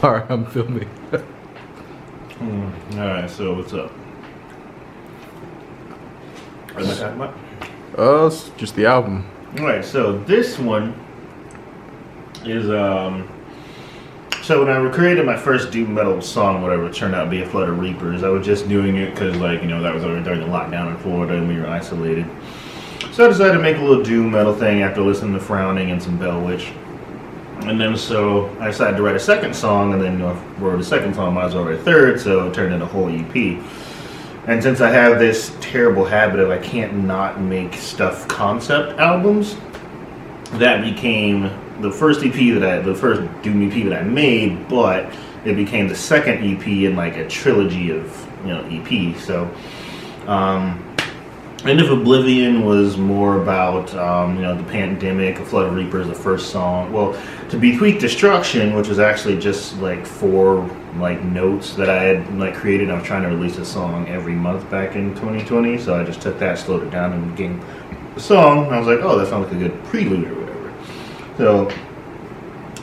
Sorry, I'm filming. Alright, so what's up? What am I talking about? It's just the album. Alright, so this one is so when I created my first doom metal song, whatever, it turned out to be A Flood of Reapers. I was just doing it because, like, you know, that was during the lockdown in Florida and we were isolated. So I decided to make a little doom metal thing after listening to Frowning and some Bell Witch. And then so I decided to write a second song, and then, you know, if I wrote a second song, I might as well write a third, so it turned into a whole EP. And since I have this terrible habit of I can't not make stuff concept albums, that became the first the first Doom EP that I made, but it became the second EP in like a trilogy of, you know, EP. So, End of Oblivion was more about, you know, the pandemic. A Flood of Reapers, the first song. Well, To Be Tweaked Destruction, which was actually just like 4 like notes that I had like created. I was trying to release a song every month back in 2020, so I just took that, slowed it down, and became a song. And I was like, oh, that sounds like a good prelude or whatever. So,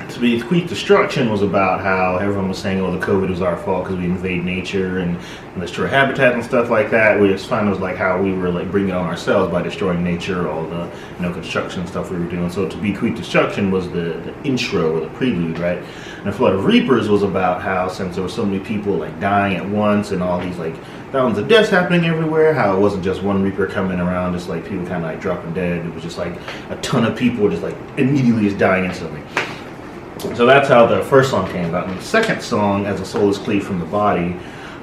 To Be Tweaked Destruction was about how everyone was saying, oh, the COVID was our fault because we invade nature and destroy habitat and stuff like that. We just found it was like how we were like bringing it on ourselves by destroying nature, all the, you know, construction stuff we were doing. So To Be Tweaked Destruction was the intro or the prelude, right? And A Flood of Reapers was about how, since there were so many people like dying at once and all these like thousands of deaths happening everywhere, how it wasn't just one Reaper coming around, just like people kind of like dropping dead. It was just like a ton of people just like immediately just dying instantly. So that's how the first song came about. And the second song, As a Soul is Cleaved from the Body,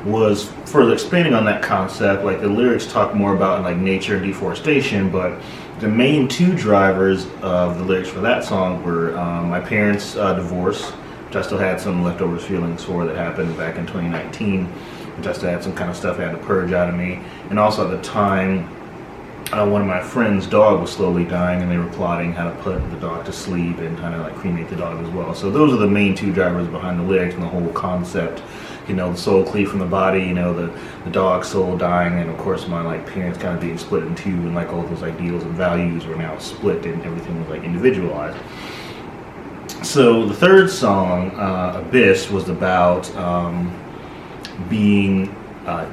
was further expanding on that concept. Like the lyrics talk more about like nature and deforestation, but the main 2 drivers of the lyrics for that song were my parents' divorce, which I still had some leftovers feelings for that happened back in 2019, which I still had some kind of stuff I had to purge out of me. And also at the time, one of my friend's dog was slowly dying, and they were plotting how to put the dog to sleep and kind of like cremate the dog as well. So those are the main 2 drivers behind the lyrics and the whole concept. You know, the soul cleaved from the body, you know, the dog's soul dying, and of course my like parents kind of being split in 2, and like all those ideals and values were now split and everything was like individualized. So the third song, Abyss, was about being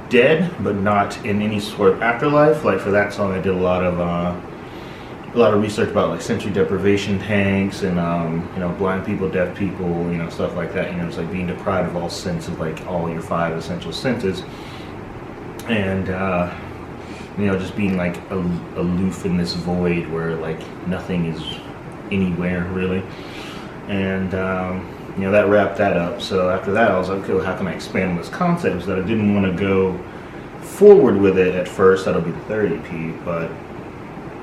dead, but not in any sort of afterlife. Like for that song, I did a lot of research about like sensory deprivation tanks and you know, blind people, deaf people, you know, stuff like that. You know, it's like being deprived of all sense of like all your 5 essential senses, and you know, just being like aloof in this void where like nothing is anywhere really. And you know, that wrapped that up. So after that, I was like, okay, well, how can I expand on this concept? So that I didn't want to go forward with it at first. That'll be the third EP, but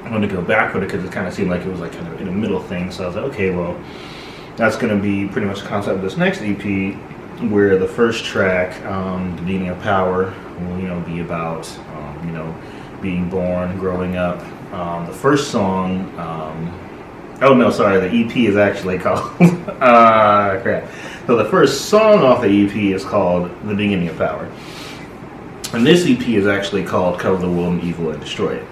I wanted to go back with it because it kind of seemed like it was like kind of in a middle thing. So I was like, okay, well, that's going to be pretty much the concept of this next EP, where the first track, The Beginning of Power, will, you know, be about, you know, being born, growing up. The first song, oh no, sorry, the EP is actually called, crap. So the first song off the EP is called The Beginning of Power. And this EP is actually called Cover the World in Evil and Destroy It,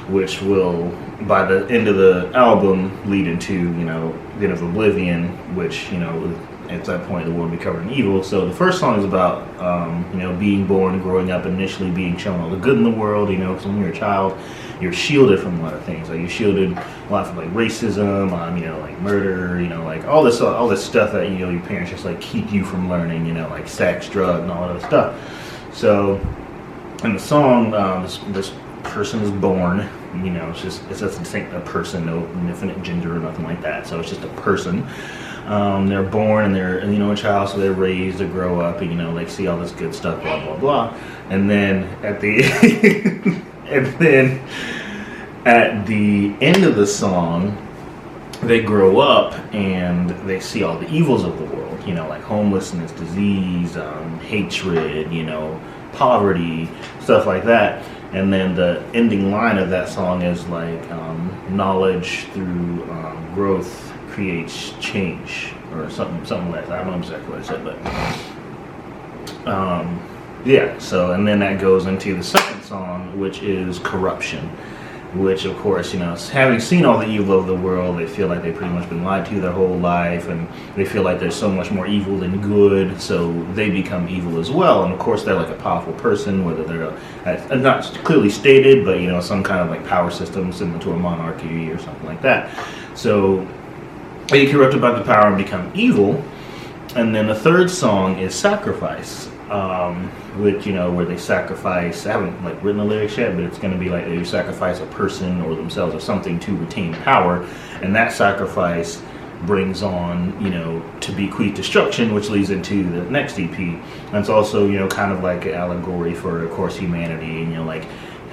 which will, by the end of the album, lead into, you know, the End of Oblivion, which, you know, at that point the world will be covered in evil. So the first song is about, you know, being born, growing up, initially being shown all the good in the world, you know, because when you're a child, you're shielded from a lot of things. Like you're shielded a lot from like racism, you know, like murder, you know, like all this stuff that, you know, your parents just like keep you from learning, you know, like sex, drug, and all that stuff. So in the song, this person is born, you know, it's just a person, no infinite gender or nothing like that. So it's just a person. They're born and they're, you know, a child, so they're raised to grow up and, you know, like see all this good stuff, blah blah blah. And then at the at the end of the song, they grow up and they see all the evils of the world, you know, like homelessness, disease, hatred, you know, poverty, stuff like that. And then the ending line of that song is like, knowledge through growth creates change, or something like that. I don't know exactly what I said, but yeah. So, and then that goes into the second song, which is Corruption. which of course, having seen all the evil of the world, they feel like they've pretty much been lied to their whole life, and they feel like there's so much more evil than good, so they become evil as well. And of course, they're like a powerful person, whether they're not clearly stated, but some kind of like power system similar to a monarchy or something like that. So they get corrupted by the power and become evil. And then the third song is Sacrifice, which, where they sacrifice, I haven't like written the lyrics yet, but it's going to be like they sacrifice a person or themselves or something to retain power. And that sacrifice brings on, to bequeath destruction, which leads into the next EP. And it's also, kind of like an allegory for, of course, humanity and, like,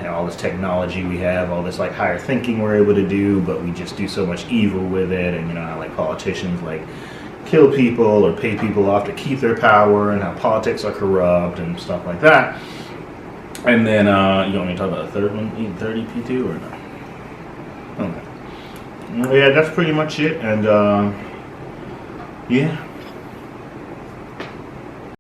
all this technology we have, all this like higher thinking we're able to do, but we just do so much evil with it. And, how like politicians like kill people or pay people off to keep their power, and how politics are corrupt and stuff like that. And then you want me to talk about the third EP too, or no? Okay. Yeah, that's pretty much it. And yeah.